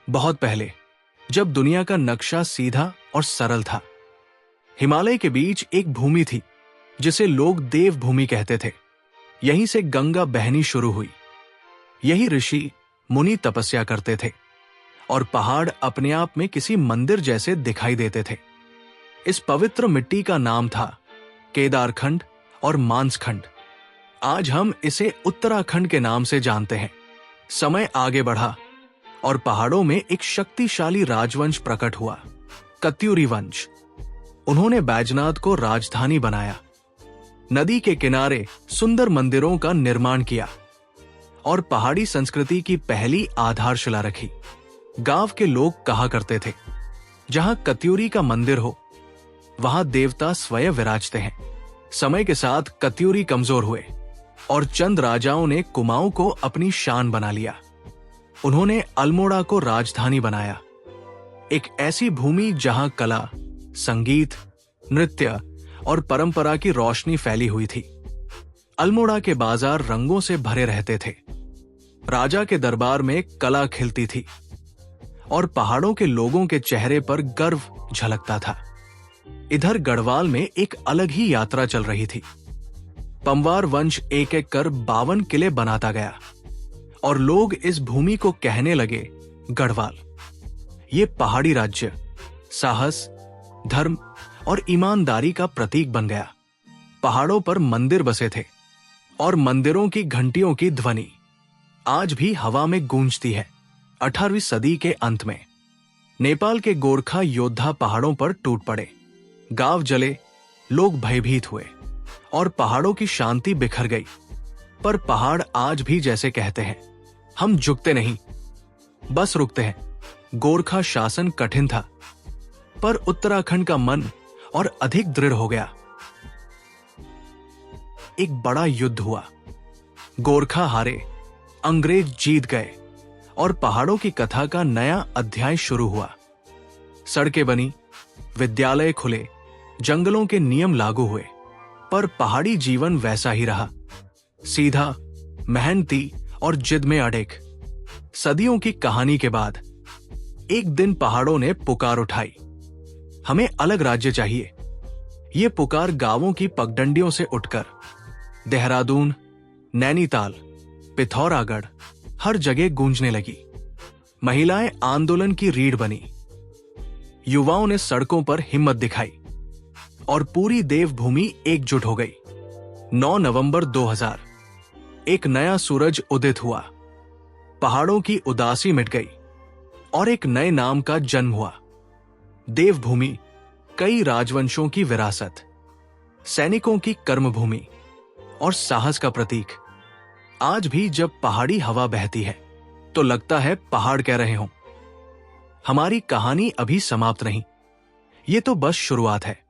बहुत पहले, जब दुनिया का नक्शा सीधा और सरल था, हिमालय के बीच एक भूमि थी जिसे लोग देवभूमि कहते थे। यहीं से गंगा बहनी शुरू हुई। यही ऋषि मुनि तपस्या करते थे और पहाड़ अपने आप में किसी मंदिर जैसे दिखाई देते थे। इस पवित्र मिट्टी का नाम था केदारखंड और मानसखंड। आज हम इसे उत्तराखंड के नाम से जानते हैं। समय आगे बढ़ा और पहाड़ों में एक शक्तिशाली राजवंश प्रकट हुआ, कत्यूरी वंश। उन्होंने बैजनाथ को राजधानी बनाया, नदी के किनारे सुंदर मंदिरों का निर्माण किया और पहाड़ी संस्कृति की पहली आधारशिला रखी। गांव के लोग कहा करते थे, जहां कत्यूरी का मंदिर हो, वहां देवता स्वयं विराजते हैं। समय के साथ कत्यूरी कमजोर हुए और चंद राजाओं ने कुमाऊं को अपनी शान बना लिया। उन्होंने अल्मोड़ा को राजधानी बनाया, एक ऐसी भूमि जहां कला, संगीत, नृत्य और परंपरा की रोशनी फैली हुई थी। अल्मोड़ा के बाजार रंगों से भरे रहते थे। राजा के दरबार में कला खिलती थी और पहाड़ों के लोगों के चेहरे पर गर्व झलकता था। इधर गढ़वाल में एक अलग ही यात्रा चल रही थी। पंवार वंश एक एक कर 52 किले बनाता गया और लोग इस भूमि को कहने लगे गढ़वाल। ये पहाड़ी राज्य साहस, धर्म और ईमानदारी का प्रतीक बन गया। पहाड़ों पर मंदिर बसे थे और मंदिरों की घंटियों की ध्वनि आज भी हवा में गूंजती है। 18वीं सदी के अंत में नेपाल के गोरखा योद्धा पहाड़ों पर टूट पड़े। गांव जले, लोग भयभीत हुए और पहाड़ों की शांति बिखर गई। पर पहाड़ आज भी जैसे कहते हैं, हम झुकते नहीं, बस रुकते हैं। गोरखा शासन कठिन था, पर उत्तराखंड का मन और अधिक दृढ़ हो गया। एक बड़ा युद्ध हुआ। गोरखा हारे, अंग्रेज जीत गए और पहाड़ों की कथा का नया अध्याय शुरू हुआ। सड़कें बनी, विद्यालय खुले, जंगलों के नियम लागू हुए, पर पहाड़ी जीवन वैसा ही रहा, सीधा, मेहनती और जिद में अड़िग। सदियों की कहानी के बाद एक दिन पहाड़ों ने पुकार उठाई, हमें अलग राज्य चाहिए। ये पुकार गांवों की पगडंडियों से उठकर देहरादून, नैनीताल, पिथौरागढ़ हर जगह गूंजने लगी। महिलाएं आंदोलन की रीढ़ बनी, युवाओं ने सड़कों पर हिम्मत दिखाई और पूरी देवभूमि एकजुट हो गई। 9 नवंबर 2000 एक नया सूरज उदित हुआ। पहाड़ों की उदासी मिट गई और एक नए नाम का जन्म हुआ, देवभूमि। कई राजवंशों की विरासत, सैनिकों की कर्मभूमि और साहस का प्रतीक। आज भी जब पहाड़ी हवा बहती है तो लगता है पहाड़ कह रहे हों, हमारी कहानी अभी समाप्त नहीं, ये तो बस शुरुआत है।